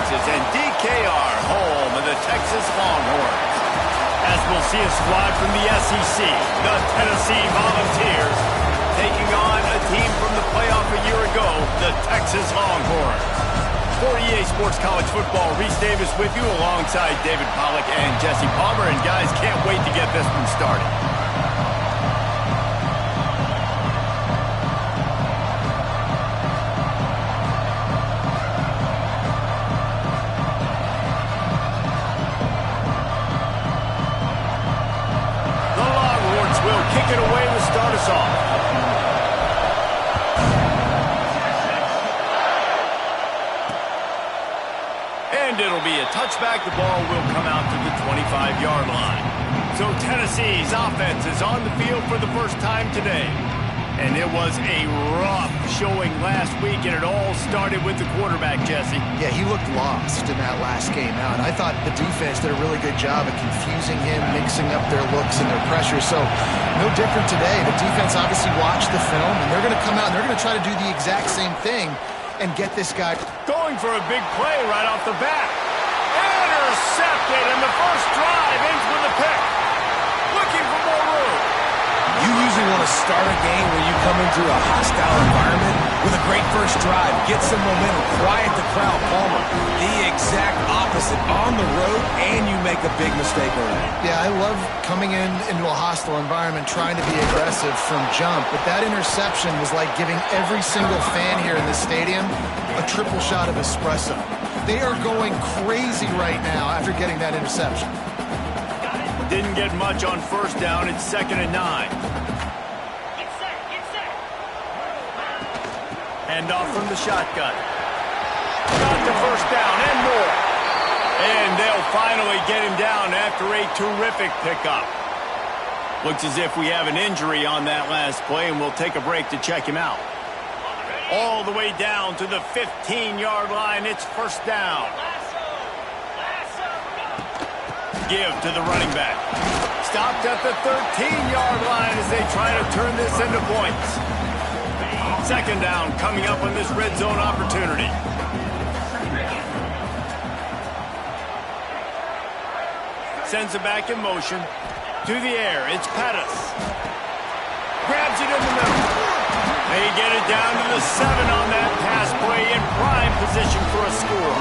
Texas, and DKR, home of the Texas Longhorns. As we'll see a squad from the SEC, the Tennessee Volunteers, taking on a team from the playoff a year ago, the Texas Longhorns. For EA Sports College Football, Reese Davis with you alongside David Pollack and Jesse Palmer. And guys, can't wait to get this one started. Kick it away to start us off. And it'll be a touchback. The ball will come out to the 25-yard line. So Tennessee's offense is on the field for the first time today. And it was a rough showing last week, and it all started with the quarterback, Jesse. Yeah, he looked lost in that last game out. And I thought the defense did a really good job of confusing him, mixing up their looks and their pressure. So no different today. The defense obviously watched the film, and they're going to come out and they're going to try to do the exact same thing and get this guy going for a big play right off the bat. Intercepted, and the first drive ends with a pick. Looking for more room. You usually want to start a game when you come into a hostile environment with a great first drive. Get some momentum, quiet the crowd. Palmer, the exact opposite. On the road, and you make a big mistake early. Yeah, I love coming into a hostile environment, trying to be aggressive from jump. But that interception was like giving every single fan here in the stadium a triple shot of espresso. They are going crazy right now after getting that interception. Didn't get much on first down. It's 2nd and 9. Get set. Hand off from the shotgun. Got the first down and more. And they'll finally get him down after a terrific pickup. Looks as if we have an injury on that last play, and we'll take a break to check him out. All the way down to the 15-yard line. It's first down. Give to the running back. Stopped at the 13-yard line as they try to turn this into points. 2nd down coming up on this red zone opportunity. Sends it back in motion. To the air, it's Pettis. Grabs it in the middle. They get it down to the 7 on that pass play in prime position for a score.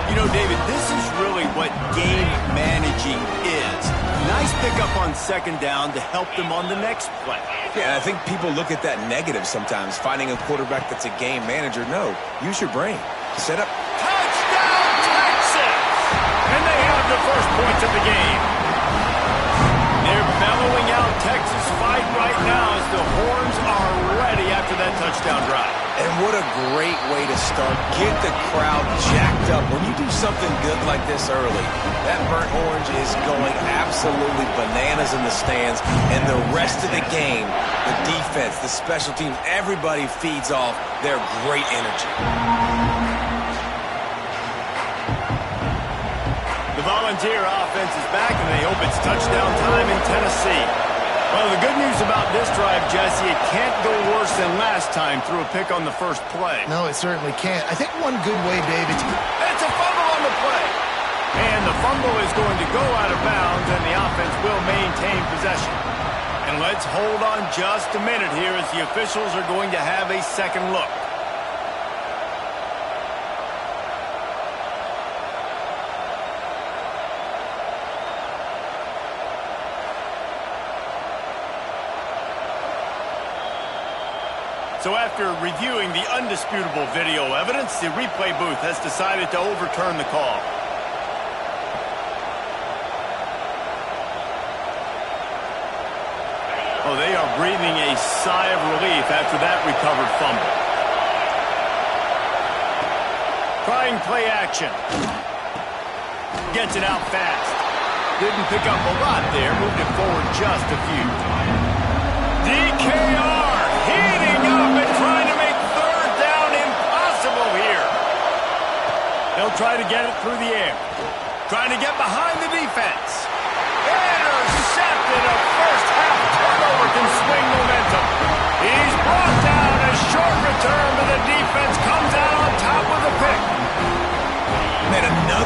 You know, David, this is really what game managing is. Nice pickup on 2nd down to help them on the next play. Yeah, I think people look at that negative sometimes, finding a quarterback that's a game manager. No, use your brain. Set up. Touchdown, Texas! And they have the first points of the game. They're bellowing out Texas fight right now as the horns are ready after that touchdown drive. And what a great way to start. Get the crowd jacked up. When you do something good like this early, that burnt orange is going absolutely bananas in the stands. And the rest of the game, the defense, the special teams, everybody feeds off their great energy. The Volunteer offense is back, and they hope it's touchdown time in Tennessee. Well, the good news about this drive, Jesse, it can't go worse than last time through a pick on the first play. No, it certainly can't. I think one good way, David. It's a fumble on the play. And the fumble is going to go out of bounds, and the offense will maintain possession. And let's hold on just a minute here as the officials are going to have a second look. So after reviewing the undisputable video evidence, the replay booth has decided to overturn the call. Oh, they are breathing a sigh of relief after that recovered fumble. Trying play action. Gets it out fast. Didn't pick up a lot there, moved it forward just a few. DKR heating up and trying to make 3rd down impossible here. They'll try to get it through the air. Trying to get behind the defense. Intercepted. A first half turnover can swing momentum. He's brought down. A short return, but the defense comes out on top with a pick.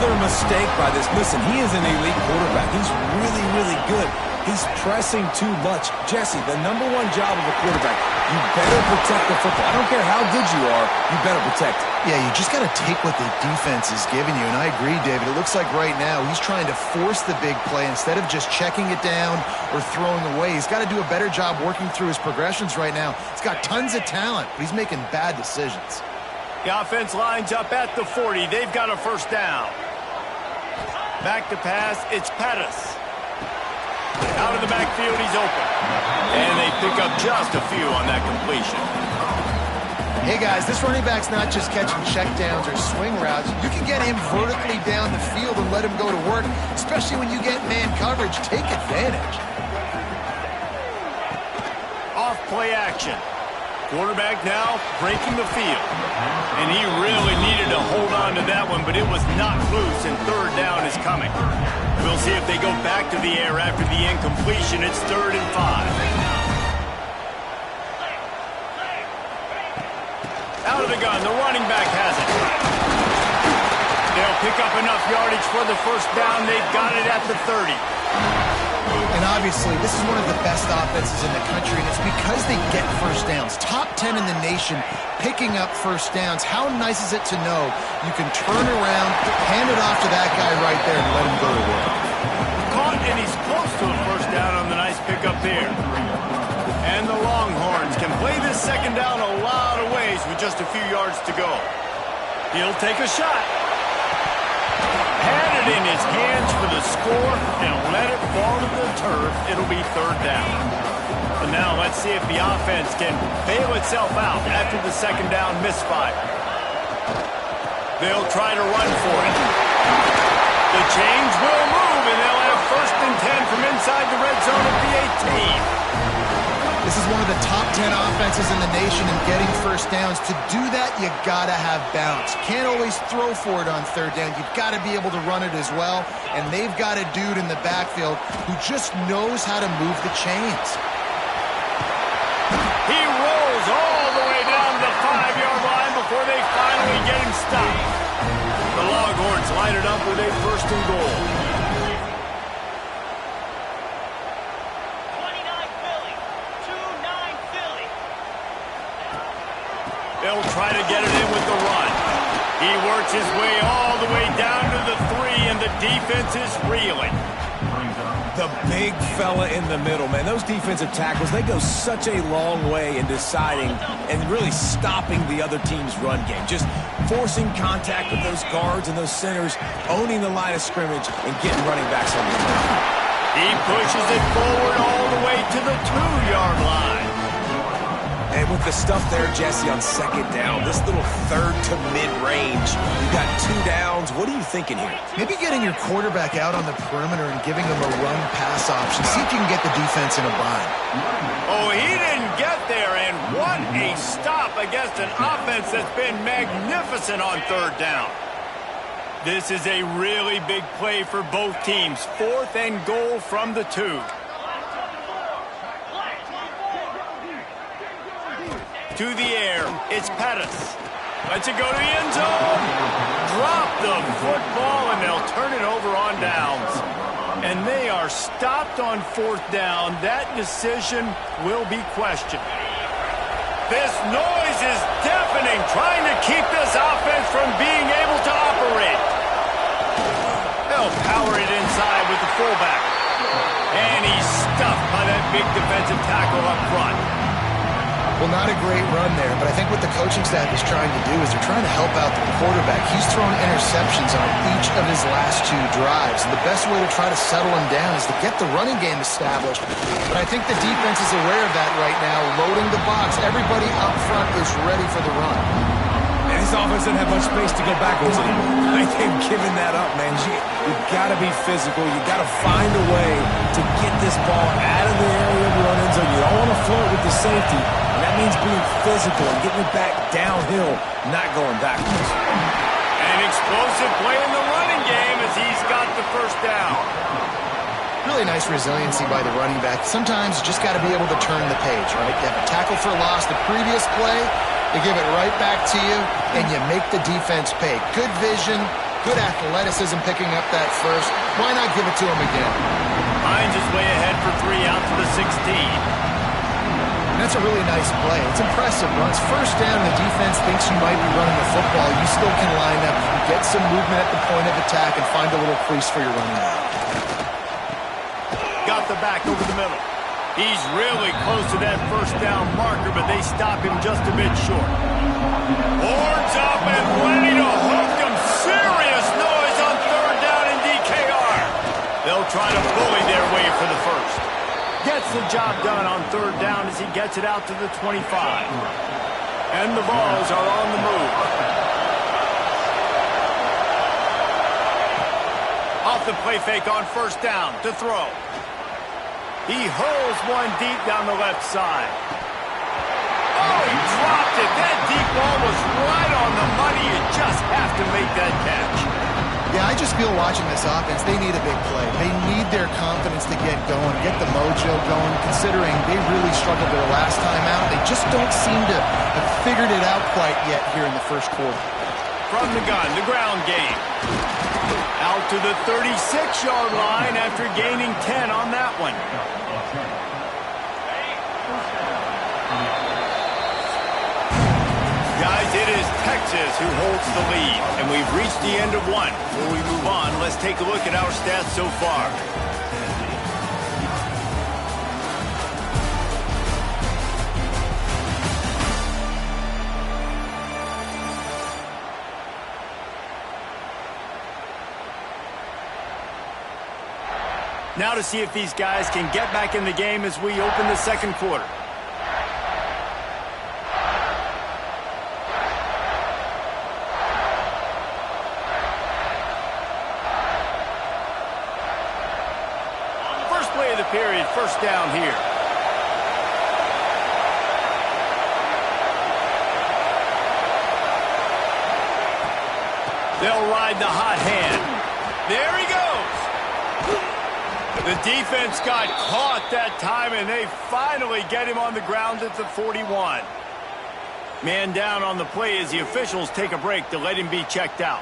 Another mistake by this. Listen, he is an elite quarterback. He's really, really good. He's pressing too much. Jesse, the #1 job of a quarterback, you better protect the football. I don't care how good you are, you better protect it. Yeah, you just got to take what the defense is giving you. And I agree, David. It looks like right now he's trying to force the big play instead of just checking it down or throwing away. He's got to do a better job working through his progressions right now. He's got tons of talent, but he's making bad decisions. The offense lines up at the 40. They've got a first down. Back to pass, it's Pt2. Out of the backfield, he's open. And they pick up just a few on that completion. Hey, guys, this running back's not just catching checkdowns or swing routes. You can get him vertically down the field and let him go to work, especially when you get man coverage. Take advantage. Off play action. Quarterback now breaking the field. And he really needed to hold on to that one, but it was not loose, and third down is coming. We'll see if they go back to the air after the incompletion. It's 3rd and 5. Out of the gun, the running back has it. They'll pick up enough yardage for the first down. They've got it at the 30. And obviously, this is one of the best offenses in the country, and it's because they get first downs. Top 10 in the nation picking up first downs. How nice is it to know you can turn around, hand it off to that guy right there, and let him go to work. Caught, and he's close to a first down on the nice pickup there. And the Longhorns can play this second down a lot of ways with just a few yards to go. He'll take a shot. Had it in his hands for the score and let it fall to the turf. It'll be 3rd down. But now let's see if the offense can bail itself out after the second down misfire. They'll try to run for it. The chains will move, and they'll have 1st and 10 from inside the red zone at the 18. This is one of the top 10 offenses in the nation in getting first downs. To do that, you got to have balance. You can't always throw for it on 3rd down. You've got to be able to run it as well. And they've got a dude in the backfield who just knows how to move the chains. He rolls all the way down the 5-yard line before they finally get him stopped. The Longhorns line it up with a 1st and goal. They'll try to get it in with the run. He works his way all the way down to the 3, and the defense is reeling. The big fella in the middle, man. Those defensive tackles, they go such a long way in deciding and really stopping the other team's run game. Just forcing contact with those guards and those centers, owning the line of scrimmage, and getting running backs on the ground. He pushes it forward all the way to the 2-yard line. And with the stuff there, Jesse, on second down, this little 3rd to mid-range, you've got 2 downs. What are you thinking here? Maybe getting your quarterback out on the perimeter and giving him a run-pass option. See if you can get the defense in a bind. Oh, he didn't get there, and what a stop against an offense that's been magnificent on 3rd down. This is a really big play for both teams. 4th and goal from the 2. To the air, it's Pt2. Lets it go to the end zone. Drop the football, and they'll turn it over on downs. And they are stopped on 4th down. That decision will be questioned. This noise is deafening, trying to keep this offense from being able to operate. They'll power it inside with the fullback. And he's stuffed by that big defensive tackle up front. Well, not a great run there, but I think what the coaching staff is trying to do is they're trying to help out the quarterback. He's thrown interceptions on each of his last 2 drives, and the best way to try to settle him down is to get the running game established. But I think the defense is aware of that right now, loading the box. Everybody up front is ready for the run. And this offense doesn't have much space to go backwards anymore. I think giving that up, man. You've got to be physical. You've got to find a way to get this ball out of the area of the run end zone. You don't want to flirt with the safety. That means being physical and getting it back downhill, not going backwards. An explosive play in the running game as he's got the first down. Really nice resiliency by the running back. Sometimes you just got to be able to turn the page, right? You have a tackle for loss the previous play, they give it right back to you, and you make the defense pay. Good vision, Good athleticism picking up that first. Why not give it to him again? Finds his way ahead for 3 out to the 16. That's a really nice play. It's impressive. Once first down, the defense thinks you might be running the football. You still can line up, get some movement at the point of attack, and find a little crease for your running back. Got the back over the middle. He's really close to that first down marker, but they stop him just a bit short. Horns up and ready to hook him. Serious noise on 3rd down in DKR. They'll try to bully their way for the first. Gets the job done on 3rd down as he gets it out to the 25. And the Vols are on the move. Off the play fake on 1st down to throw. He hurls one deep down the left side. Oh, he dropped it. That deep ball was right on the money. You just have to make that catch. Yeah, I just feel watching this offense, they need a big play. They need their confidence to get going, get the mojo going, considering they really struggled their last time out. They just don't seem to have figured it out quite yet here in the first quarter. From the gun, the ground game. Out to the 36-yard line after gaining 10 on that one. Guys, it is Texas who holds the lead, and we've reached the end of one. Before we move on, let's take a look at our stats so far. Now to see if these guys can get back in the game as we open the second quarter. First play of the period, 1st down here. They'll ride the hot hand. There he goes. The defense got caught that time, and they finally get him on the ground at the 41. Man down on the play as the officials take a break to let him be checked out.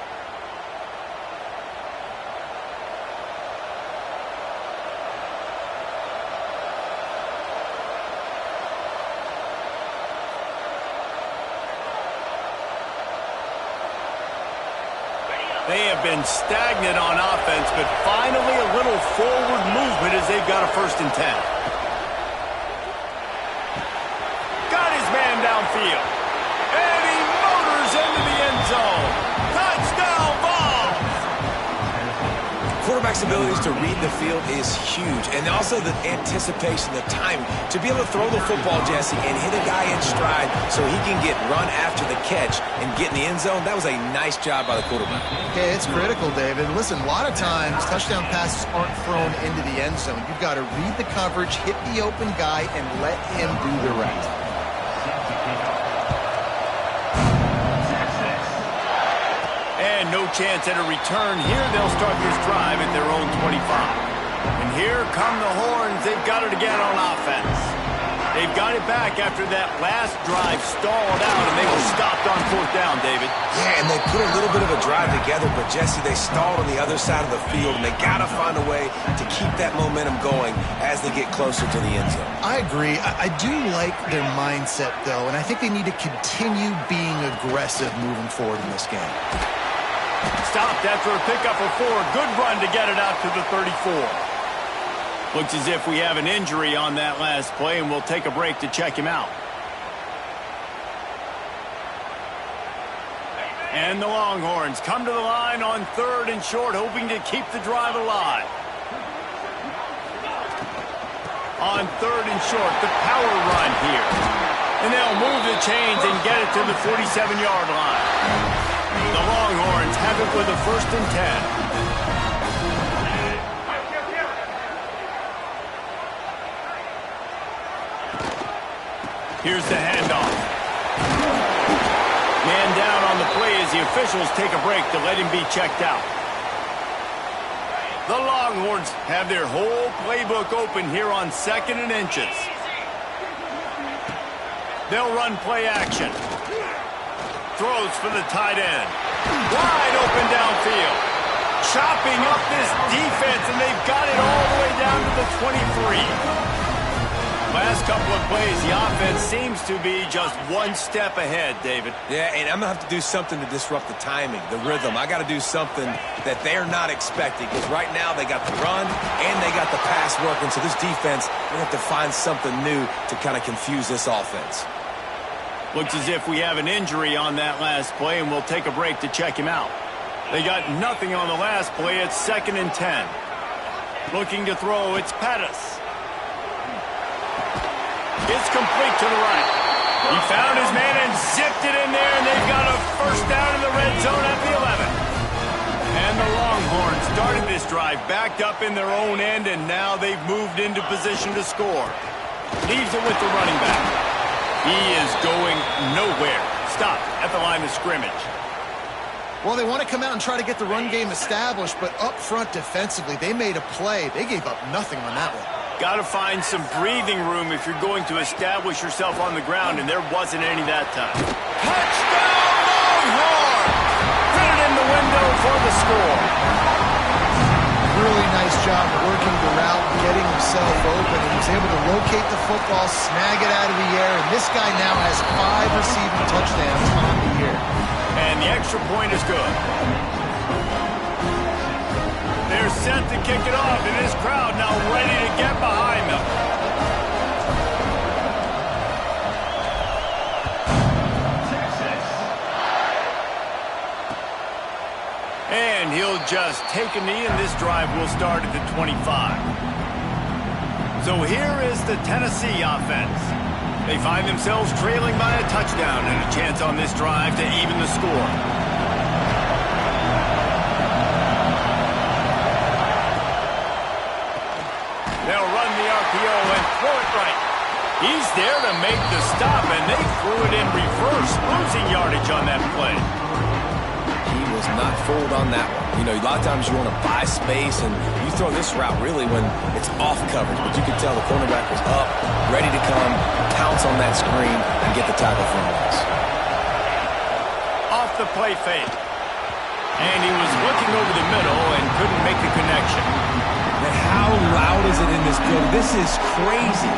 They have been stagnant on offense, but finally a little forward movement as they've got a 1st and 10. Got his man downfield. And he motors into the end zone. Touchdown ball! Quarterback's abilities to read the field is huge, and also the anticipation, the time to be able to throw the football, Jesse, and hit a guy in stride so he can get run after the catch and get in the end zone. That was a nice job by the quarterback. Yeah, it's critical, David. Listen, a lot of times touchdown passes aren't thrown into the end zone. You've got to read the coverage, hit the open guy, and let him do the rest. And no chance at a return here. They'll start this drive at their own 25. And here come the Horns. They've got it again on offense. They've got it back after that last drive stalled out, and they were stopped on 4th down, David. Yeah, and they put a little bit of a drive together, but, Jesse, they stalled on the other side of the field, and they got to find a way to keep that momentum going as they get closer to the end zone. I agree. I do like their mindset, though, and I think they need to continue being aggressive moving forward in this game. Stopped after a pickup of 4. Good run to get it out to the 34. Looks as if we have an injury on that last play, and we'll take a break to check him out. And the Longhorns come to the line on 3rd and short, hoping to keep the drive alive. On 3rd and short, the power run here. And they'll move the chains and get it to the 47-yard line. The Longhorns have it with a 1st and 10. Here's the handoff. Man down on the play as the officials take a break to let him be checked out. The Longhorns have their whole playbook open here on 2nd and inches. They'll run play action. Throws for the tight end. Wide open downfield. wrapping up this defense, and they've got it all the way down to the 23. Last couple of plays, the offense seems to be just one step ahead, David. Yeah, and I'm going to have to do something to disrupt the timing, the rhythm. I got to do something that they're not expecting, because right now they got the run and they got the pass working. So this defense, they have to find something new to kind of confuse this offense. Looks as if we have an injury on that last play, and we'll take a break to check him out. They got nothing on the last play. It's 2nd and 10. Looking to throw, it's Pt2. It's complete to the right. He found his man and zipped it in there, and they've got a first down in the red zone at the 11. And the Longhorns started this drive backed up in their own end, and now they've moved into position to score. Leaves it with the running back. He is going nowhere. Stop at the line of scrimmage. Well, they want to come out and try to get the run game established, but up front defensively, they made a play. They gave up nothing on that one. Got to find some breathing room if you're going to establish yourself on the ground, and there wasn't any that time. Touchdown, Longhorn! Put it in the window for the score. Really nice job working the route, getting himself open, and he was able to locate the football, snag it out of the air, and this guy now has 5 receiving touchdowns on the year. And the extra point is good. They're set to kick it off, and this crowd now ready to get behind them. And he'll just take a knee, and this drive will start at the 25. So here is the Tennessee offense. They find themselves trailing by a touchdown and a chance on this drive to even the score. They'll run the RPO and throw it right. He's there to make the stop, and they threw it in reverse, losing yardage on that play. He was not fooled on that one. You know, a lot of times you want to buy space, and you throw this route really when it's off coverage. But you could tell the cornerback was up, ready to come, pounce on that screen, and get the tackle for him. Off the play fake. And he was looking over the middle and couldn't make the connection. And how loud is it in this building? This is crazy.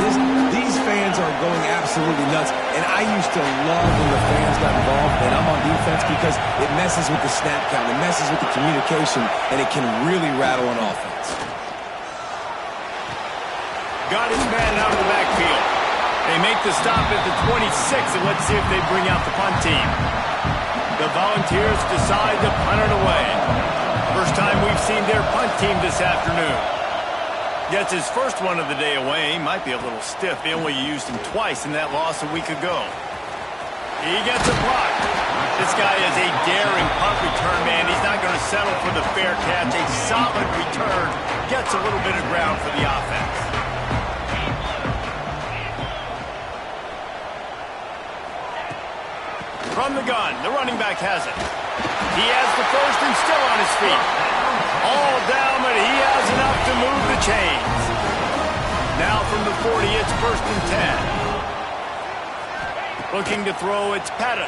These fans are going absolutely nuts. And I used to love when the fans got involved, and I'm on defense, because it messes with the snap count, it messes with the communication, and it can really rattle an offense. Got his man out of the backfield. They make the stop at the 26, and let's see if they bring out the punt team. The Volunteers decide to punt it away. First time we've seen their punt team this afternoon. Gets his first one of the day away. He might be a little stiff. They only used him twice in that loss a week ago. He gets a block. This guy is a daring punt return man. He's not going to settle for the fair catch. A solid return. Gets a little bit of ground for the offense. From the gun, the running back has it. He has the first and still on his feet. All down, but he has enough to move the chains. Now from the 40, it's 1st and 10. Looking to throw, it's Pt2.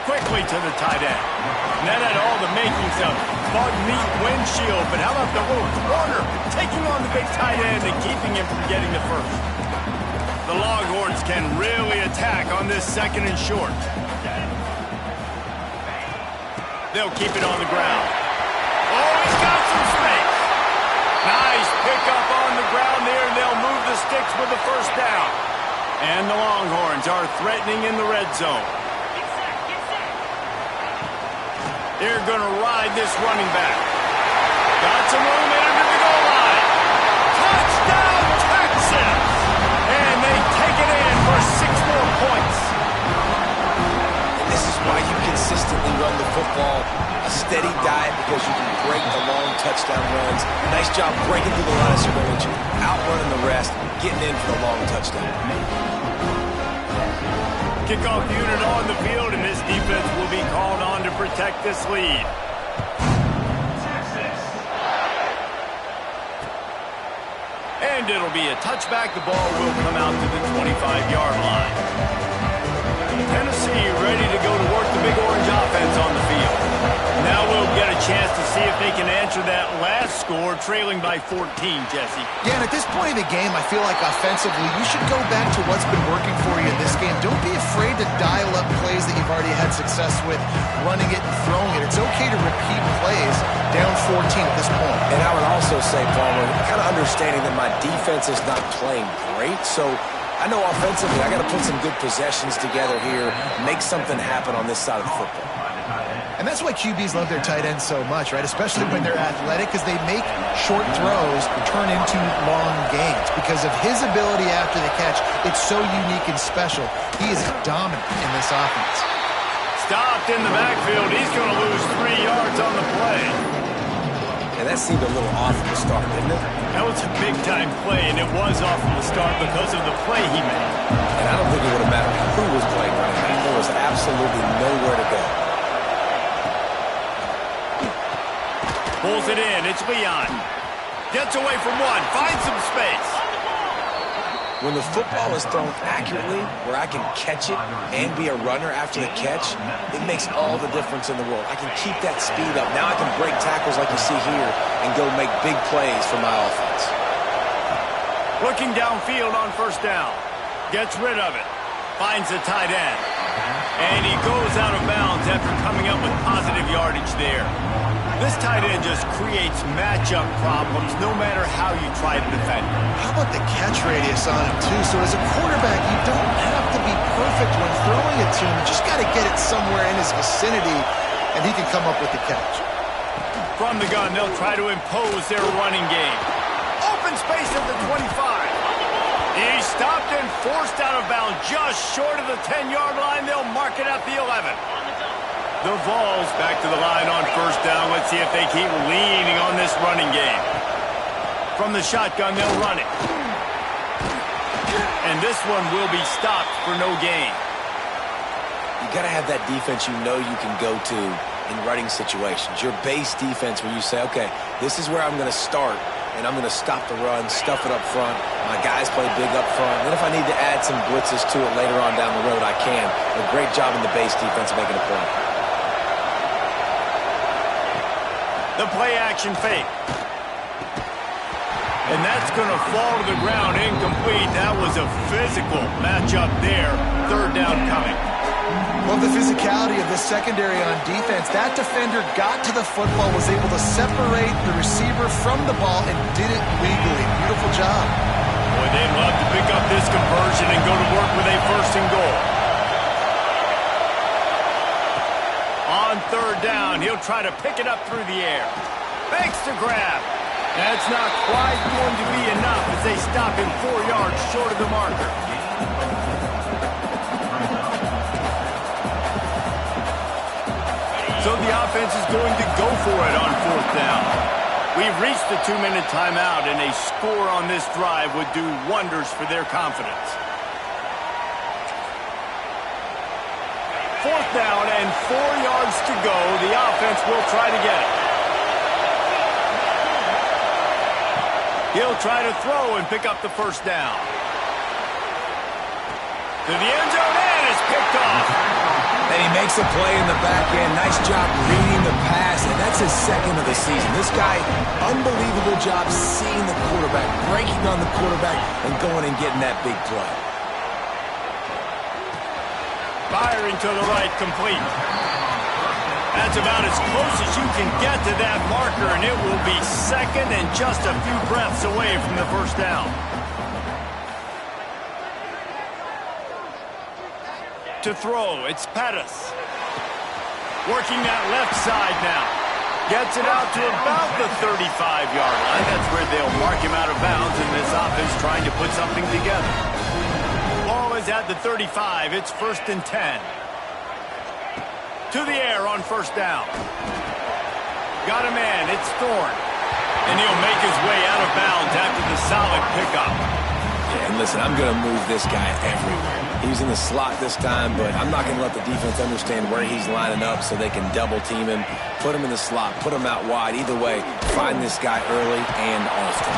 Quickly to the tight end. And that had all the makings of bug meat windshield, but how about the little corner taking on the big tight end and keeping him from getting the first? The Longhorns can really attack on this 2nd and short. They'll keep it on the ground. Oh, he's got some space. Nice pickup on the ground there, and they'll move the sticks with the first down. And the Longhorns are threatening in the red zone. They're going to ride this running back. Got some room into the goal line. Touchdown, Texas! And they take it in for 6 more points. This is why you consistently run the football, a steady diet, because you can break the long touchdown runs. Nice job breaking through the line of scrimmage, outrunning the rest, getting in for the long touchdown. Kickoff unit on the field, and this defense will be called on to protect this lead. And it'll be a touchback. The ball will come out to the 25-yard line. Tennessee ready to go to work the Big Orange offense on the field. Now we'll get a chance to see see if they can answer that last score, trailing by 14, Jesse. Yeah, and at this point in the game, I feel like offensively, you should go back to what's been working for you in this game. Don't be afraid to dial up plays that you've already had success with, running it and throwing it. It's okay to repeat plays down 14 at this point. And I would also say, Palmer, kind of understanding that my defense is not playing great, so I know offensively I got to put some good possessions together here, make something happen on this side of the football. And that's why QBs love their tight ends so much, right? Especially when they're athletic, because they make short throws turn into long gains. Because of his ability after the catch, it's so unique and special. He is dominant in this offense. Stopped in the backfield. He's going to lose 3 yards on the play. And that seemed a little off at the start, didn't it? That was a big-time play, and it was off from the start because of the play he made. And I don't think it would have mattered who was playing right now. There was absolutely nowhere to go. Pulls it in. It's Leon. Gets away from one. Finds some space. When the football is thrown accurately, where I can catch it and be a runner after the catch, it makes all the difference in the world. I can keep that speed up. Now I can break tackles like you see here and go make big plays for my offense. Looking downfield on first down. Gets rid of it. Finds the tight end. And he goes out of bounds after coming up with positive yardage there. This tight end just creates matchup problems no matter how you try to defend him. How about the catch radius on him, too? So as a quarterback, you don't have to be perfect when throwing it to him. You just got to get it somewhere in his vicinity, and he can come up with the catch. From the gun, they'll try to impose their running game. Open space at the 25. He's stopped and forced out of bounds just short of the 10-yard line. They'll mark it at the 11. The Vols back to the line on first down. Let's see if they keep leaning on this running game. From the shotgun, they'll run it. And this one will be stopped for no gain. You got to have that defense you know you can go to in running situations. Your base defense where you say, okay, this is where I'm going to start, and I'm going to stop the run, stuff it up front. My guys play big up front. And then if I need to add some blitzes to it later on down the road, I can. A great job in the base defense making a play. The play-action fake. And that's going to fall to the ground incomplete. That was a physical matchup there. Third down coming. Well, the physicality of the secondary on defense, that defender got to the football, was able to separate the receiver from the ball, and did it legally. Beautiful job. Boy, they'd love to pick up this conversion and go to work with a first and goal. On third down, he'll try to pick it up through the air. Fakes to grab. That's not quite going to be enough as they stop him 4 yards short of the marker. So the offense is going to go for it on fourth down. We've reached the 2-minute timeout, and a score on this drive would do wonders for their confidence. Fourth down and 4 yards to go. The offense will try to get it. He'll try to throw and pick up the first down. To the end zone, and it's picked off. And he makes a play in the back end. Nice job reading the pass, and that's his second of the season. This guy, unbelievable job seeing the quarterback, breaking on the quarterback, and going and getting that big play. Firing to the right, complete. That's about as close as you can get to that marker, and it will be second and just a few breaths away from the first down. To throw, it's Pt2. Working that left side now. Gets it out to about the 35-yard line. That's where they'll mark him out of bounds, and this offense trying to put something together. Ball is at the 35. It's 1st and 10. To the air on first down. Got a man. It's Thorne. And he'll make his way out of bounds after the solid pickup. Yeah, and listen, I'm going to move this guy everywhere. He's in the slot this time, but I'm not going to let the defense understand where he's lining up so they can double team him, put him in the slot, put him out wide. Either way, find this guy early and often.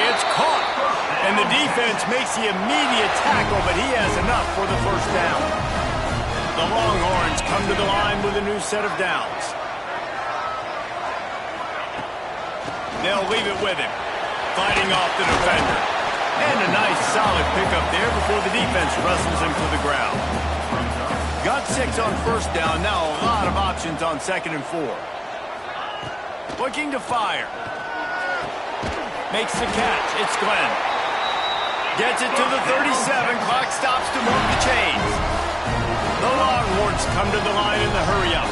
It's caught. And the defense makes the immediate tackle, but he has enough for the first down. The Longhorns come to the line with a new set of downs. They'll leave it with him. Fighting off the defender. And a nice solid pickup there before the defense wrestles him to the ground. Got 6 on first down. Now a lot of options on 2nd and 4. Looking to fire. Makes the catch. It's Glenn. Gets it to the 37. Clock stops to move the chains. The Longhorns come to the line in the hurry-up.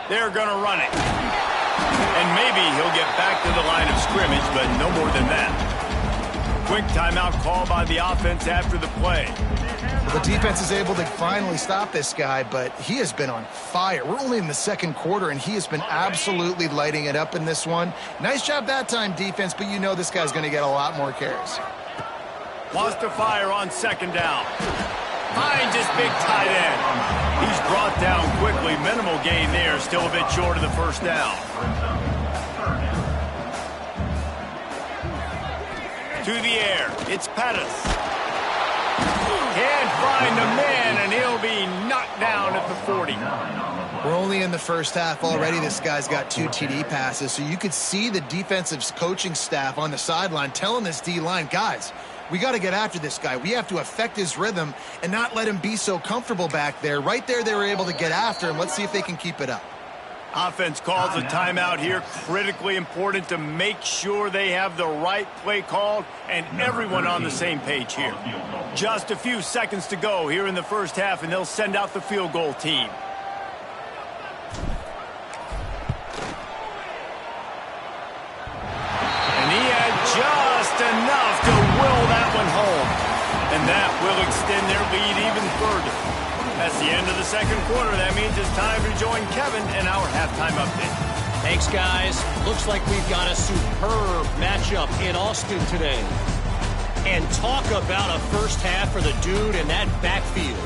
They're going to run it. And maybe he'll get back to the line of scrimmage, but no more than that. Quick timeout call by the offense after the play. Well, the defense is able to finally stop this guy, but he has been on fire. We're only in the 2nd quarter, and he has been absolutely lighting it up in this one. Nice job that time, defense, but you know this guy's going to get a lot more carries. Wants to fire on 2nd down. Finds his big tight end. He's brought down quickly. Minimal gain there. Still a bit short of the 1st down. To the air. It's Pettis. Can't find a man, and he'll be knocked down at the 40. We're only in the 1st half already. This guy's got 2 TD passes, so you could see the defensive coaching staff on the sideline telling this D-line, guys, we got to get after this guy. We have to affect his rhythm and not let him be so comfortable back there. Right there, they were able to get after him. Let's see if they can keep it up. Offense calls a timeout here. Critically important to make sure they have the right play called and everyone on the same page here. Just a few seconds to go here in the 1st half, and they'll send out the field goal team. And he had just enough to will that one home. And that will extend their lead even further. That's the end of the 2nd quarter. That means it's time to join Kevin in our halftime update. Thanks, guys. Looks like we've got a superb matchup in Austin today. And talk about a 1st half for the dude in that backfield.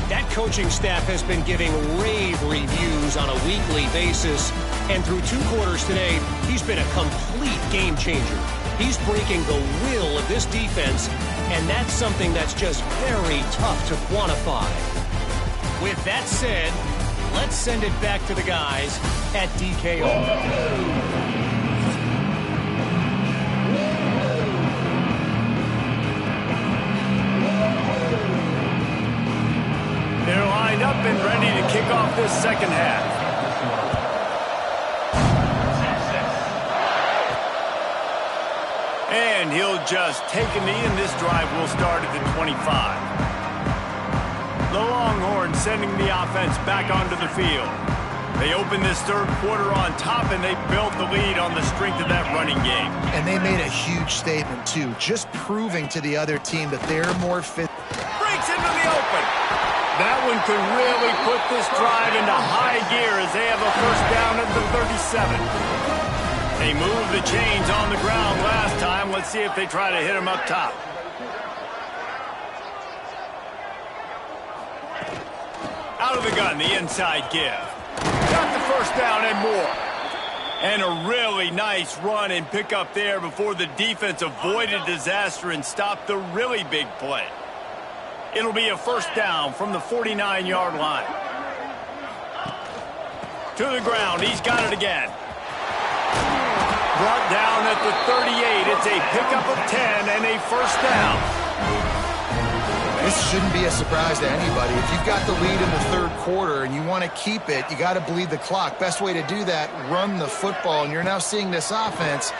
That coaching staff has been giving rave reviews on a weekly basis. And through 2 quarters today, he's been a complete game changer. He's breaking the will of this defense, and that's something that's just very tough to quantify. With that said, let's send it back to the guys at DKO. They're lined up and ready to kick off this 2nd half. And he'll just take a knee, and this drive will start at the 25. The Longhorns sending the offense back onto the field. They opened this 3rd quarter on top, and they built the lead on the strength of that running game. And they made a huge statement, too, just proving to the other team that they're more fit. Breaks into the open. That one could really put this drive into high gear as they have a 1st down at the 37. They moved the chains on the ground last time. Let's see if they try to hit him up top. Out of the gun, the inside give. Got the 1st down and more. And a really nice run and pick up there before the defense avoided disaster and stopped the really big play. It'll be a 1st down from the 49-yard line. To the ground, he's got it again. Brought down at the 38. It's a pickup of 10 and a 1st down. This shouldn't be a surprise to anybody. If you've got the lead in the 3rd quarter and you want to keep it, you got to bleed the clock. Best way to do that, run the football. And you're now seeing this offense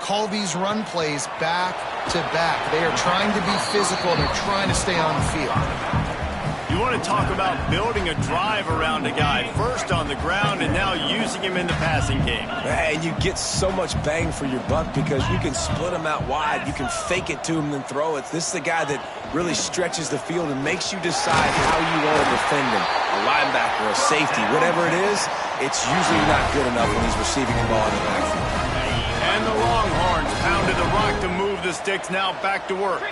call these run plays back to back. They are trying to be physical, and they're trying to stay on the field. You want to talk about building a drive around a guy, first on the ground and now using him in the passing game. And you get so much bang for your buck because you can split him out wide. You can fake it to him and throw it. This is the guy that really stretches the field and makes you decide how you want to defend him. A linebacker, a safety, whatever it is, it's usually not good enough when he's receiving the ball in the backfield. And the Longhorns pounded the rock to move the sticks, now back to work.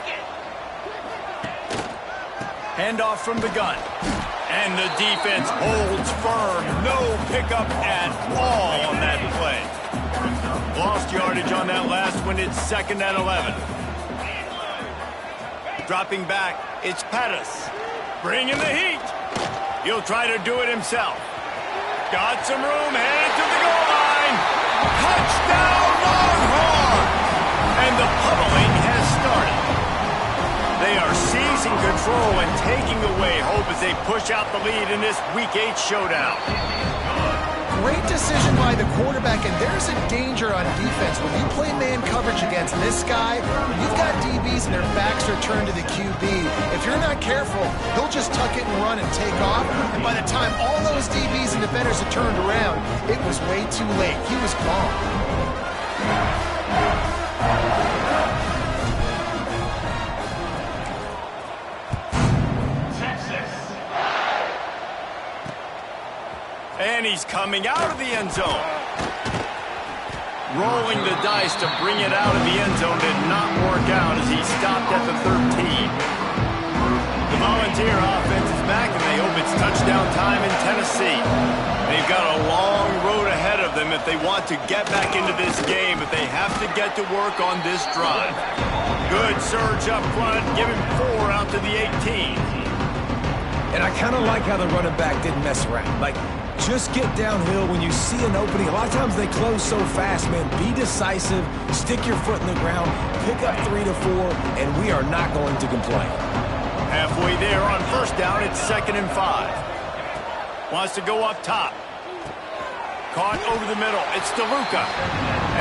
Handoff from the gun. And the defense holds firm. No pickup at all on that play. Lost yardage on that last one. It's 2nd and 11. Dropping back, it's Pettis. Bringing the heat. He'll try to do it himself. Got some room, headed to the goal line. Touchdown, Longhorn! And the pummeling has started. They are seizing control and taking away hope as they push out the lead in this Week 8 showdown. Great decision by the quarterback, and there's a danger on defense. When you play man coverage against this guy, you've got DBs and their backs are turned to the QB. If you're not careful, he'll just tuck it and run and take off. And by the time all those DBs and defenders had turned around, it was way too late. He was gone. And he's coming out of the end zone. Rolling the dice to bring it out of the end zone did not work out as he stopped at the 13. The Volunteer offense is back, and they hope it's touchdown time in Tennessee. They've got a long road ahead of them if they want to get back into this game, but they have to get to work on this drive. Good surge up front, giving 4 out to the 18. And I kind of like how the running back didn't mess around. Just get downhill when you see an opening. A lot of times they close so fast, man. Be decisive, stick your foot in the ground, pick up 3 to 4, and we are not going to complain. Halfway there on first down, it's 2nd and 5. Wants to go up top. Caught over the middle. It's DeLuca.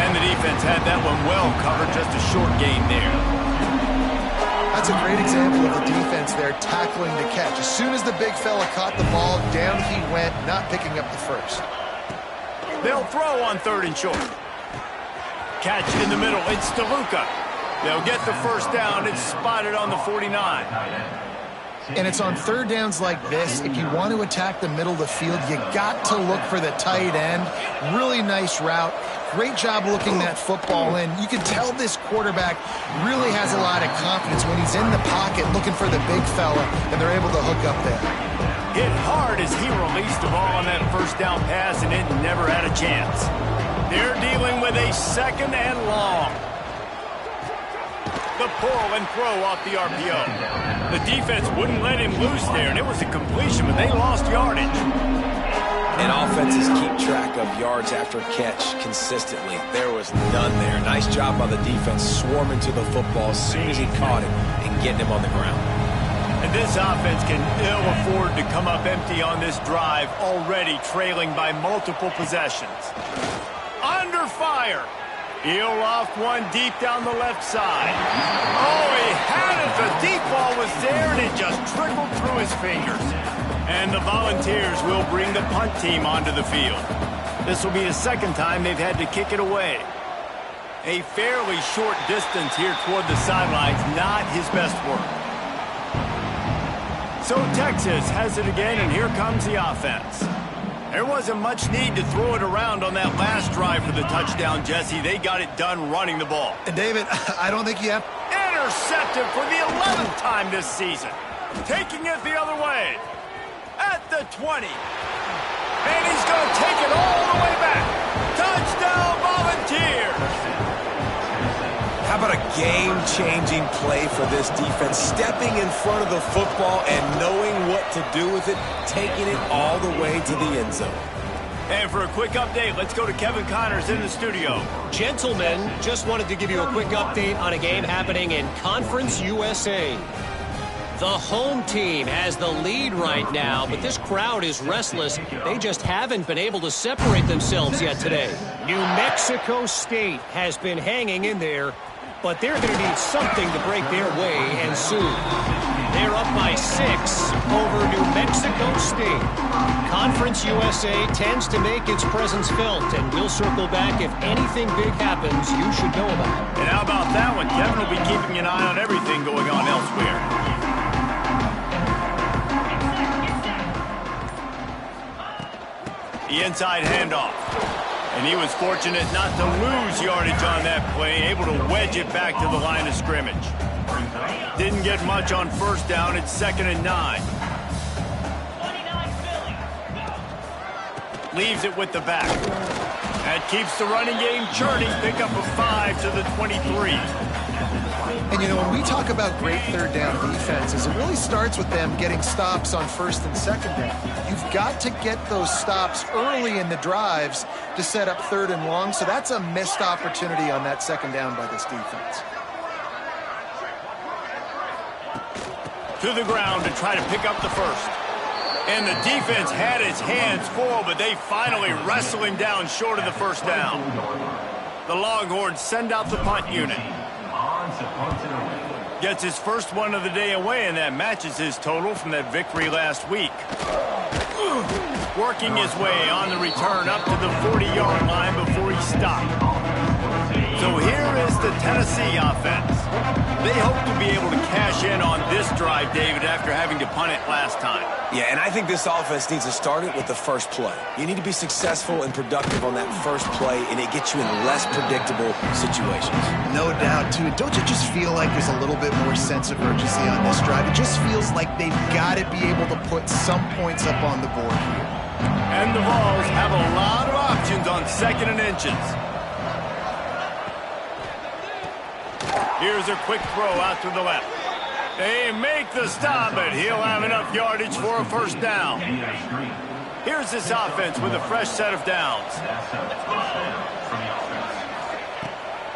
And the defense had that one well covered, just a short gain there. That's a great example of the defense there tackling the catch. As soon as the big fella caught the ball, down he went, not picking up the first. They'll throw on 3rd and short. Catch in the middle. It's DeLuca. They'll get the first down. It's spotted on the 49. And it's on 3rd downs like this. If you want to attack the middle of the field, you got to look for the tight end. Really nice route. Great job looking that football in. You can tell this quarterback really has a lot of confidence when he's in the pocket looking for the big fella, and they're able to hook up there. Hit hard as he released the ball on that first down pass, and it never had a chance. They're dealing with a 2nd and long. The pull and throw off the RPO. The defense wouldn't let him loose there, and it was a completion, but they lost yardage. And offenses keep track of yards after catch consistently. There was none there. Nice job by the defense swarming to the football as soon as he caught it and getting him on the ground. And this offense can ill afford to come up empty on this drive, already trailing by multiple possessions. Under fire. He'll off one deep down the left side. Oh, he had it. The deep ball was there, and it just trickled through his fingers. And the Volunteers will bring the punt team onto the field. This will be the 2nd time they've had to kick it away. A fairly short distance here toward the sidelines, not his best work. So Texas has it again, and here comes the offense. There wasn't much need to throw it around on that last drive for the touchdown, Jesse. They got it done running the ball. And David, I don't think you have... Intercepted for the 11th time this season. Taking it the other way. At the 20. And he's going to take it all the way back. Touchdown, Volunteers. How about a game-changing play for this defense? Stepping in front of the football and knowing what to do with it, taking it all the way to the end zone. And for a quick update, let's go to Kevin Connors in the studio. Gentlemen, just wanted to give you a quick update on a game happening in Conference USA. The home team has the lead right now, but this crowd is restless. They just haven't been able to separate themselves yet today. New Mexico State has been hanging in there, but they're going to need something to break their way, and soon. They're up by 6 over New Mexico State. Conference USA tends to make its presence felt, and we'll circle back if anything big happens you should know about. And how about that one? Kevin will be keeping an eye on everything going on elsewhere. The inside handoff. And he was fortunate not to lose yardage on that play, able to wedge it back to the line of scrimmage. Didn't get much on first down. It's 2nd and 9. Leaves it with the back. That keeps the running game churning. Pick up a 5 to the 23. And, you know, when we talk about great third down defenses, it really starts with them getting stops on first and second down. You've got to get those stops early in the drives to set up third and long, so that's a missed opportunity on that second down by this defense. To the ground to try to pick up the first. And the defense had its hands full, but they finally wrestle him down short of the first down. The Longhorns send out the punt unit. Gets his first one of the day away, and that matches his total from that victory last week. Working his way on the return up to the 40-yard line before he stopped. So here is the Tennessee offense. They hope to be able to cash in on this drive, David, after having to punt it last time. Yeah, and I think this offense needs to start it with the first play. You need to be successful and productive on that first play, and it gets you in less predictable situations. No doubt, too. Don't you just feel like there's a little bit more sense of urgency on this drive? It just feels like they've got to be able to put some points up on the board here. And the Vols have a lot of options on second and inches. Here's a quick throw out to the left. They make the stop, but he'll have enough yardage for a first down. Here's this offense with a fresh set of downs.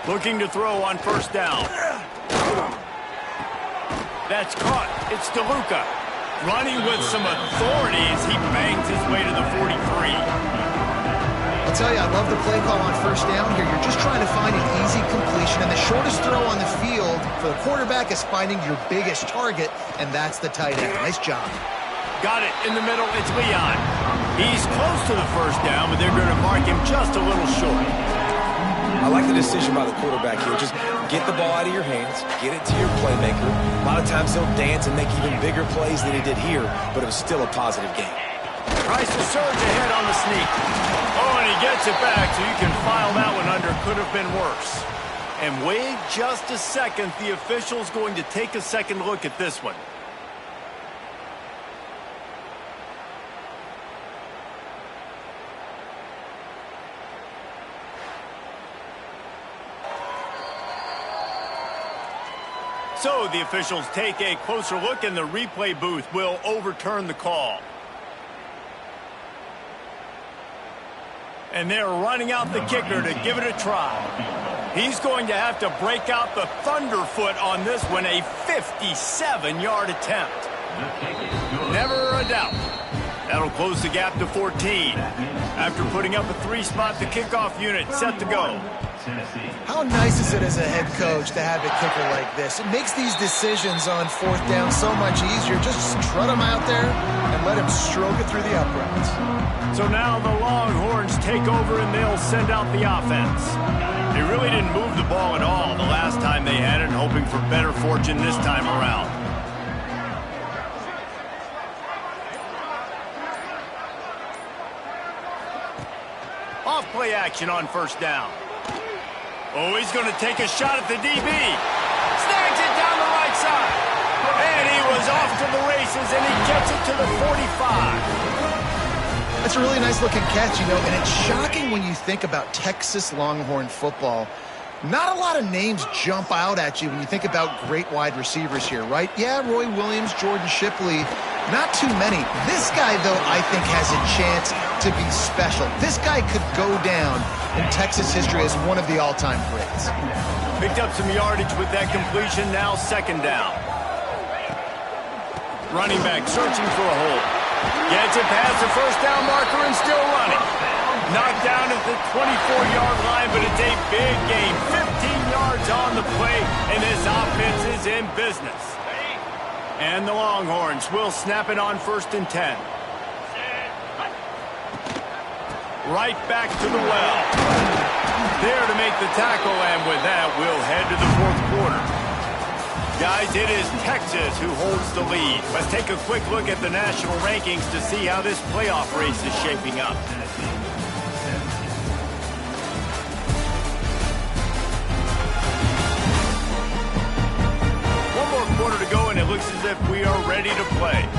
Looking to throw on first down. That's caught. It's DeLuca. Running with some authority as he bangs his way to the 43. I'll tell you, I love the play call on first down here. You're just trying to find an easy completion, and the shortest throw on the field for the quarterback is finding your biggest target, and that's the tight end. Nice job. Got it in the middle. It's Leon. He's close to the first down, but they're going to mark him just a little short. I like the decision by the quarterback here. Just get the ball out of your hands, get it to your playmaker. A lot of times he'll dance and make even bigger plays than he did here, but it was still a positive game. Tries to surge ahead on the sneak. Oh, and he gets it back, so you can file that one under. Could have been worse. And wait just a second. The official's going to take a second look at this one. So the officials take a closer look, and the replay booth will overturn the call. And they're running out the kicker to give it a try. He's going to have to break out the thunderfoot on this one, a 57-yard attempt. Never a doubt. That'll close the gap to 14. After putting up a three-spot, the kickoff unit set to go. How nice is it as a head coach to have a kicker like this? It makes these decisions on fourth down so much easier. Just strut him out there and let him stroke it through the uprights. So now the Longhorns take over, and they'll send out the offense. They really didn't move the ball at all the last time they had it, hoping for better fortune this time around. Off play action on first down. Oh, he's going to take a shot at the DB. Snags it down the right side. And he was off to the races, and he gets it to the 45. That's a really nice looking catch, you know, and it's shocking when you think about Texas Longhorn football. Not a lot of names jump out at you when you think about great wide receivers here, right? Yeah, Roy Williams, Jordan Shipley, not too many. This guy, though, I think has a chance to be special. This guy could go down in Texas history as one of the all-time greats. Picked up some yardage with that completion, now second down. Running back searching for a hole. Gets it past the first down marker and still running. Knocked down at the 24-yard line, but it's a big gain. 15 yards on the play, and this offense is in business. And the Longhorns will snap it on first and 10. Right back to the well. There to make the tackle, and with that, we'll head to the fourth quarter. Guys, it is Texas who holds the lead. Let's take a quick look at the national rankings to see how this playoff race is shaping up. One more quarter to go, and it looks as if we are ready to play.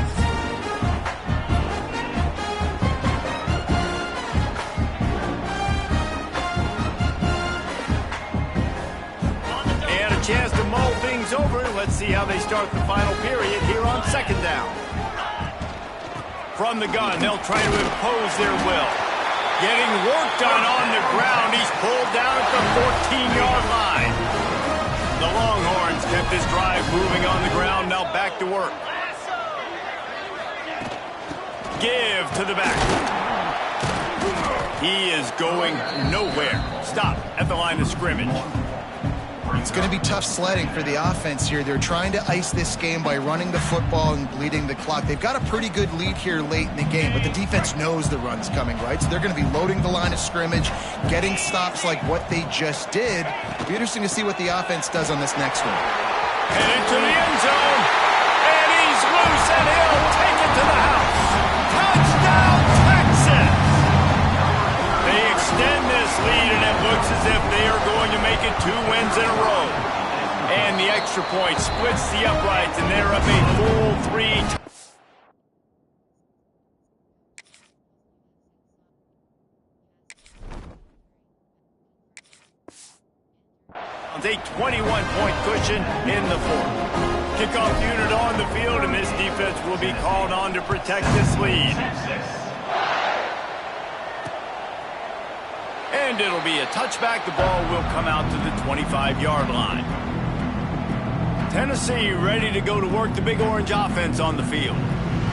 Chance to mull things is over. Let's see how they start the final period here on second down. From the gun, they'll try to impose their will. Getting work done on the ground. He's pulled down at the 14-yard line. The Longhorns kept this drive moving on the ground. Now back to work. Give to the back. He is going nowhere. Stop at the line of scrimmage. It's going to be tough sledding for the offense here. They're trying to ice this game by running the football and bleeding the clock. They've got a pretty good lead here late in the game, but the defense knows the run's coming, right? So they're going to be loading the line of scrimmage, getting stops like what they just did. It'll be interesting to see what the offense does on this next one. Headed to the end zone, and he's loose, and he'll take it to the house. Touchdown, Texas! They extend this lead, and it looks as if they are going to make it 2 wins in a row. And the extra point splits the uprights, and they're up a full 3. A 21-point cushion in the fourth. Kickoff unit on the field, and this defense will be called on to protect this lead. And it'll be a touchback. The ball will come out to the 25-yard line. Tennessee ready to go to work, the Big Orange offense on the field.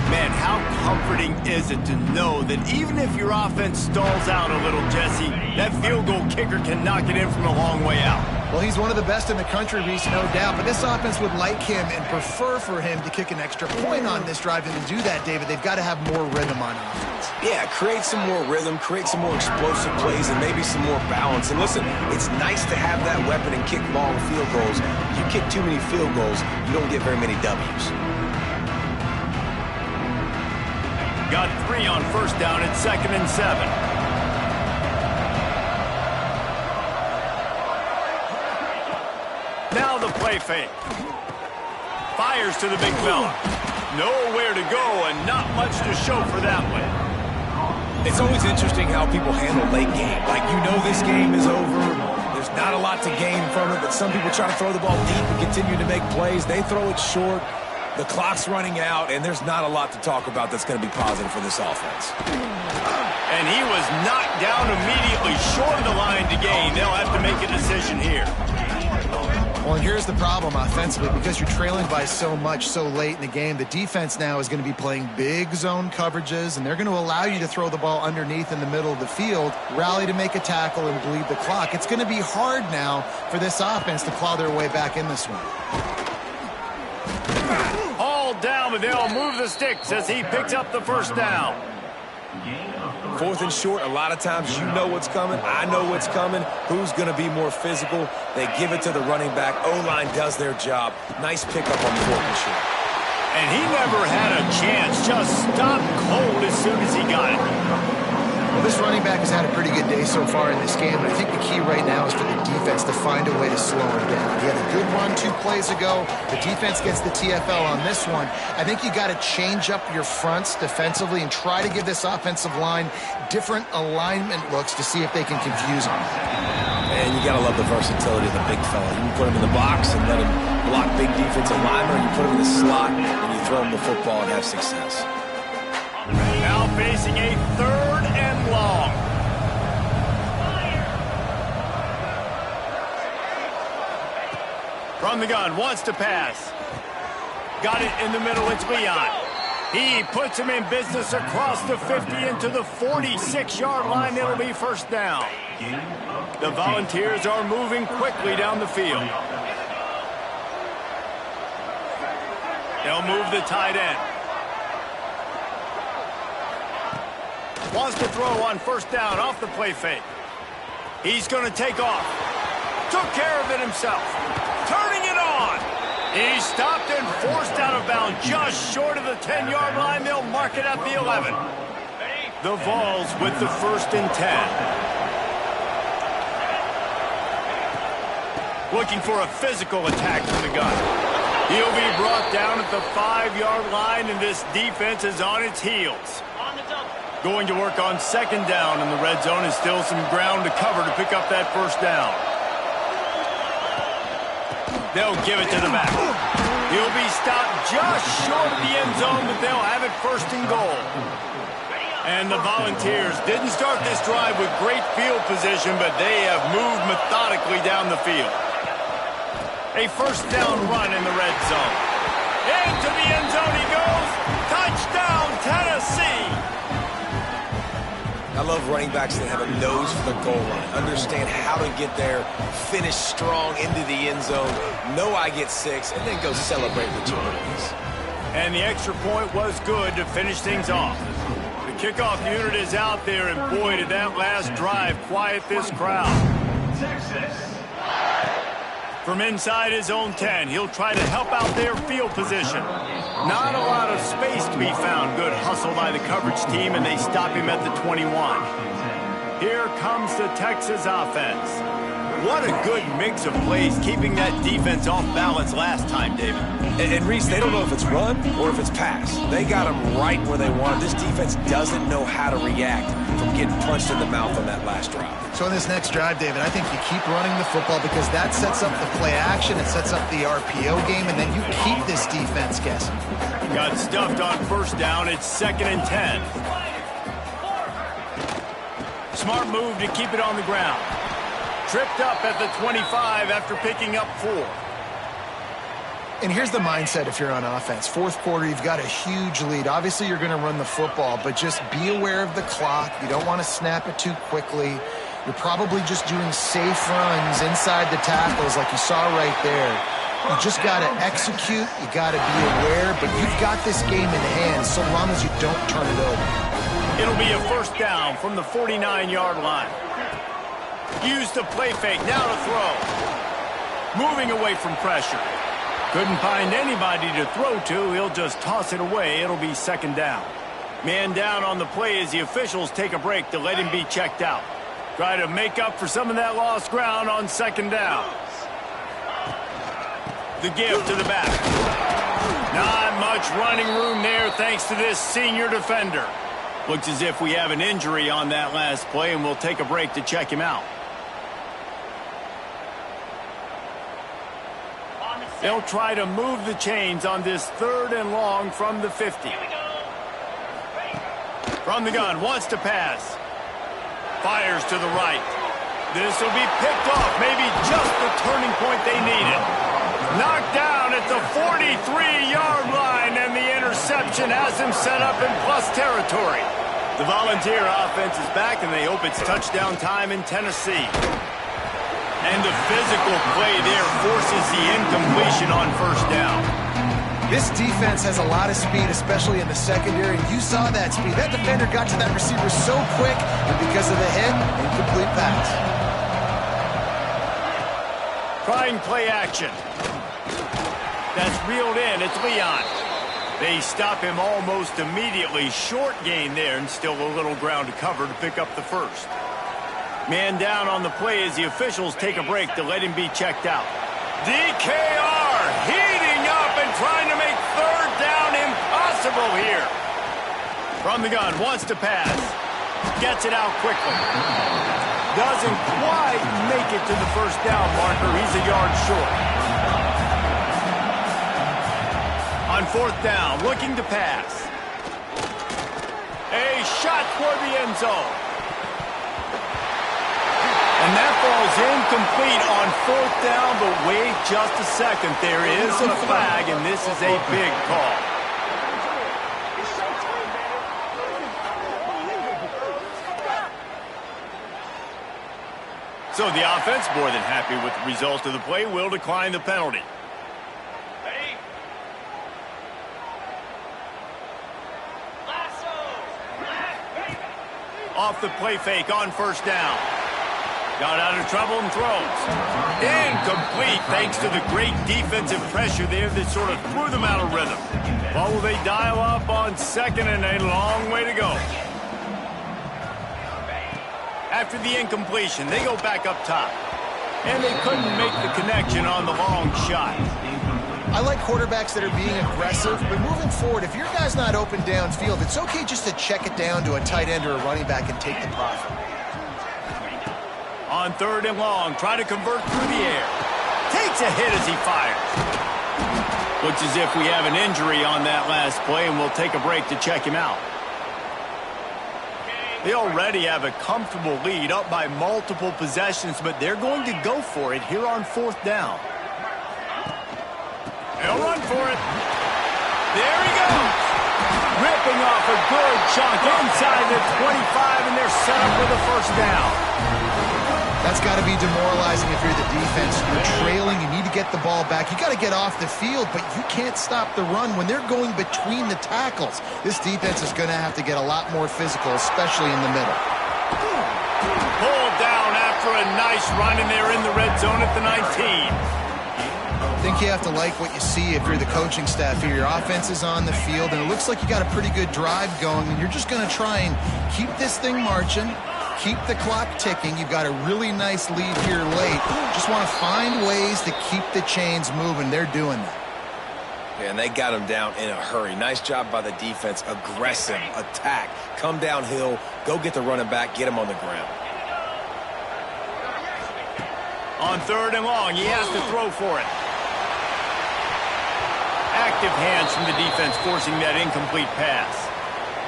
Man, how comforting is it to know that even if your offense stalls out a little, Jesse, that field goal kicker can knock it in from a long way out. Well, he's one of the best in the country, Reese, no doubt. But this offense would like him and prefer for him to kick an extra point on this drive. And to do that, David, they've got to have more rhythm on offense. Yeah, create some more rhythm, create some more explosive plays, and maybe some more balance. And listen, it's nice to have that weapon and kick long field goals. If you kick too many field goals, you don't get very many W's. Got 3 on first down at 2nd and 7. Now the play fake. Fires to the big fella. Nowhere to go and not much to show for that one. It's always interesting how people handle late game. Like, you know this game is over. There's not a lot to gain from it, but some people try to throw the ball deep and continue to make plays. They throw it short. The clock's running out, and there's not a lot to talk about that's going to be positive for this offense. And he was knocked down immediately short of the line to gain. They'll have to make a decision here. Well, and here's the problem offensively. Because you're trailing by so much so late in the game, the defense now is going to be playing big zone coverages, and they're going to allow you to throw the ball underneath in the middle of the field, rally to make a tackle, and bleed the clock. It's going to be hard now for this offense to claw their way back in this one. All down, but they'll move the sticks as he picks up the first down. 4th and short, a lot of times you know what's coming. I know what's coming. Who's going to be more physical? They give it to the running back. O-line does their job. Nice pickup on 4th and short. And he never had a chance. Just stopped cold as soon as he got it. Well, this running back has had a pretty good day so far in this game, but I think the key right now is for the defense to find a way to slow him down. He had a good run 2 plays ago. The defense gets the TFL on this one. I think you got to change up your fronts defensively and try to give this offensive line different alignment looks to see if they can confuse him. And you got to love the versatility of the big fella. You can put him in the box and let him block big defensive linemen, or you put him in the slot and you throw him the football and have success. Now facing a 3rd and long. From the gun, wants to pass. Got it in the middle, it's Leon. He puts him in business across the 50 into the 46-yard line. It'll be first down. The Volunteers are moving quickly down the field. They'll move the tight end. Wants to throw on first down off the play fake. He's going to take off. Took care of it himself. Turning it on. He's stopped and forced out of bounds just short of the 10-yard line. They'll mark it at the 11. The Vols with the 1st and 10. Looking for a physical attack from the gun. He'll be brought down at the 5-yard line, and this defense is on its heels. Going to work on 2nd down, and the red zone is still some ground to cover to pick up that first down. They'll give it to the back. He'll be stopped just short of the end zone, but they'll have it first and goal. And the Volunteers didn't start this drive with great field position, but they have moved methodically down the field. A first down run in the red zone. Into the end zone he goes. Touchdown, Tennessee. I love running backs that have a nose for the goal line. Understand how to get there, finish strong into the end zone, know I get 6, and then go celebrate with your boys. And the extra point was good to finish things off. The kickoff unit is out there, and boy, did that last drive quiet this crowd. From inside his own 10, he'll try to help out their field position. Not a lot of space to be found. Good hustle by the coverage team, and they stop him at the 21. Here comes the Texas offense. What a good mix of plays, keeping that defense off balance last time, David. And Reese, they don't know if it's run or if it's pass. They got them right where they want. This defense doesn't know how to react from getting punched in the mouth on that last drive. So in this next drive, David, I think you keep running the football because that sets up the play action, it sets up the RPO game, and then you keep this defense guessing. Got stuffed on first down. It's 2nd and 10. Smart move to keep it on the ground. Tripped up at the 25 after picking up 4. And here's the mindset if you're on offense. Fourth quarter, you've got a huge lead. Obviously, you're going to run the football, but just be aware of the clock. You don't want to snap it too quickly. You're probably just doing safe runs inside the tackles like you saw right there. You just got to execute. You got to be aware, but you've got this game in hand so long as you don't turn it over. It'll be a first down from the 49-yard line. Use the play fake, now to throw. Moving away from pressure. Couldn't find anybody to throw to. He'll just toss it away. It'll be 2nd down. Man down on the play as the officials take a break to let him be checked out. Try to make up for some of that lost ground on 2nd down. The give to the back. Not much running room there thanks to this senior defender. Looks as if we have an injury on that last play, and we'll take a break to check him out. They'll try to move the chains on this 3rd and long from the 50. From the gun, wants to pass. Fires to the right. This will be picked off, maybe just the turning point they needed. Knocked down at the 43-yard line, and the interception has him set up in plus territory. The Volunteer offense is back, and they hope it's touchdown time in Tennessee. And the physical play there forces the incompletion on first down. This defense has a lot of speed, especially in the secondary. You saw that speed. That defender got to that receiver so quick, and because of the hit, incomplete pass. Trying play action. That's reeled in. It's Leon. They stop him almost immediately. Short gain there, and still a little ground to cover to pick up the first. Man down on the play as the officials take a break to let him be checked out. DKR heating up and trying to make 3rd down impossible here. From the gun, wants to pass. Gets it out quickly. Doesn't quite make it to the first down marker. He's a yard short. On 4th down, looking to pass. A shot toward the end zone. And that ball's incomplete on 4th down, but wait just a second. There is a flag, and this is a big call. So the offense, more than happy with the result of the play, will decline the penalty. Off the play fake on first down. Got out of trouble and throws. Incomplete thanks to the great defensive pressure there that sort of threw them out of rhythm. Well, will they dial up on 2nd and a long way to go? After the incompletion, they go back up top. And they couldn't make the connection on the long shot. I like quarterbacks that are being aggressive, but moving forward, if your guy's not open downfield, it's okay just to check it down to a tight end or a running back and take the profit. On 3rd and long, try to convert through the air. Takes a hit as he fires. Looks as if we have an injury on that last play, and we'll take a break to check him out. They already have a comfortable lead, up by multiple possessions, but they're going to go for it here on 4th down. They'll run for it. There he goes. Ripping off a good chunk inside the 25, and they're set up with a 1st down. That's got to be demoralizing if you're the defense. You're trailing. You need to get the ball back. You got to get off the field, but you can't stop the run when they're going between the tackles. This defense is going to have to get a lot more physical, especially in the middle. Pulled down after a nice run, and they're in the red zone at the 19. I think you have to like what you see if you're the coaching staff here. Your offense is on the field, and it looks like you got a pretty good drive going, and you're just going to try and keep this thing marching, keep the clock ticking. You've got a really nice lead here late. Just want to find ways to keep the chains moving. They're doing that. Yeah, and they got him down in a hurry. Nice job by the defense. Aggressive, attack, come downhill, go get the running back, get him on the ground. On 3rd and long, he has to throw for it. Active hands from the defense forcing that incomplete pass.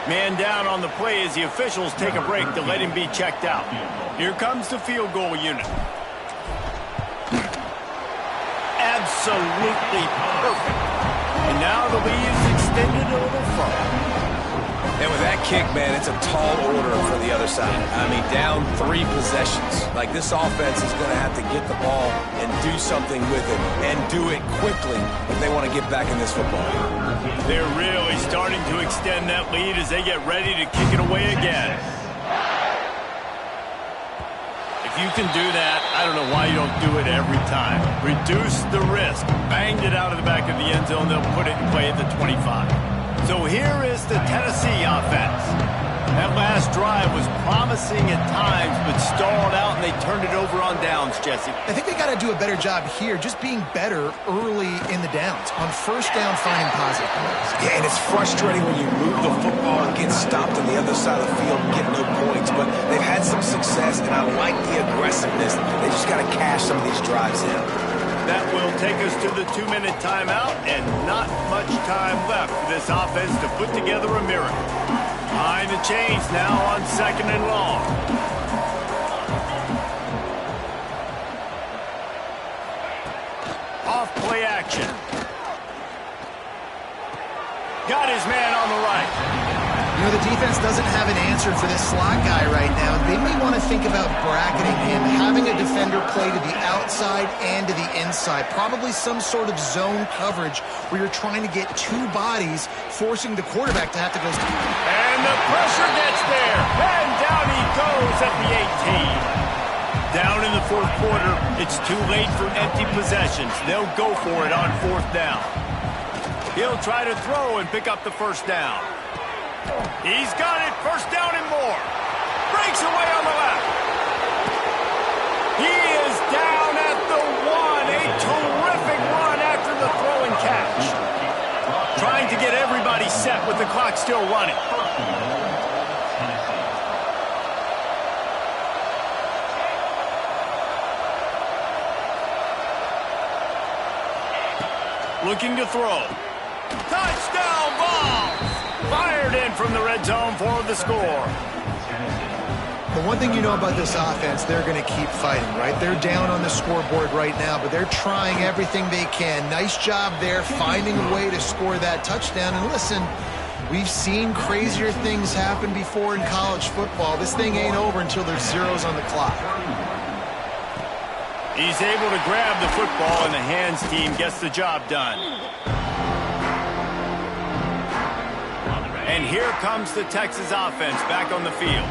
Man down on the play as the officials take a break to let him be checked out. Here comes the field goal unit. Absolutely perfect. And now the lead is extended a little further. And with that kick, man, it's a tall order for the other side. I mean, down 3 possessions. Like, this offense is going to have to get the ball and do something with it, and do it quickly if they want to get back in this football. They're really starting to extend that lead as they get ready to kick it away again. If you can do that, I don't know why you don't do it every time. Reduce the risk. Banged it out of the back of the end zone. They'll put it in play at the 25. So here is the Tennessee offense. That last drive was promising at times, but stalled out, and they turned it over on downs, Jesse. I think they got to do a better job here, just being better early in the downs. On 1st down, finding positive plays. Yeah, and it's frustrating when you move the football and get stopped on the other side of the field and get no points, but they've had some success, and I like the aggressiveness. They just got to cash some of these drives in. That will take us to the 2-minute timeout, and not much time left for this offense to put together a miracle. Behind the chains now on 2nd and long. Off play action. Got his man on the right. You know, the defense doesn't have an answer for this slot guy right now. They may want to think about bracketing him, having a defender play to the outside and to the inside. Probably some sort of zone coverage where you're trying to get 2 bodies, forcing the quarterback to have to go. And the pressure gets there. And down he goes at the 18. Down in the 4th quarter, it's too late for empty possessions. They'll go for it on 4th down. He'll try to throw and pick up the 1st down. He's got it. 1st down and more. Breaks away on the left. He is down at the 1. A terrific run after the throw and catch. Trying to get everybody set with the clock still running. Looking to throw. Touchdown ball! Fired in from the red zone for the score. The one thing you know about this offense, they're going to keep fighting, right? They're down on the scoreboard right now, but they're trying everything they can. Nice job there, finding a way to score that touchdown. And listen, we've seen crazier things happen before in college football. This thing ain't over until there's zeros on the clock. He's able to grab the football, and the hands team gets the job done. And here comes the Texas offense back on the field.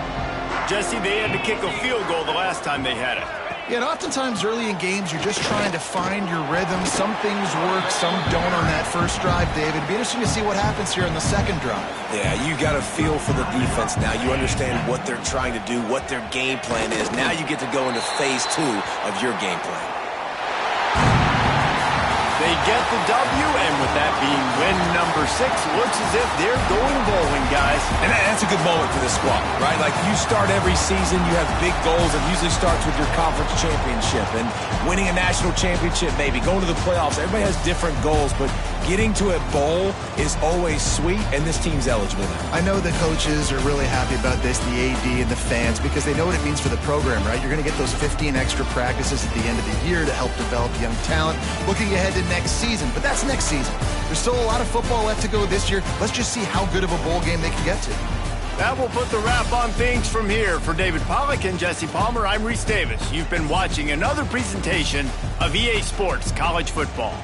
Jesse, they had to kick a field goal the last time they had it. Yeah, and oftentimes early in games, you're just trying to find your rhythm. Some things work, some don't on that first drive, David. It'd be interesting to see what happens here on the second drive. Yeah, you got a feel for the defense now. You understand what they're trying to do, what their game plan is. Now you get to go into phase 2 of your game plan. They get the W, and with that being win number 6, looks as if they're going bowling, guys. And that's a good moment for this squad, right? Like, you start every season, you have big goals. It usually starts with your conference championship and winning a national championship, maybe going to the playoffs. Everybody has different goals, but getting to a bowl is always sweet, and this team's eligible now. I know the coaches are really happy about this, the AD and the fans, because they know what it means for the program, right? You're going to get those 15 extra practices at the end of the year to help develop young talent. Looking ahead to next season, but that's next season. There's still a lot of football left to go this year. Let's just see how good of a bowl game they can get to. That will put the wrap on things from here. For David Pollack and Jesse Palmer, I'm Reese Davis. You've been watching another presentation of EA Sports College Football.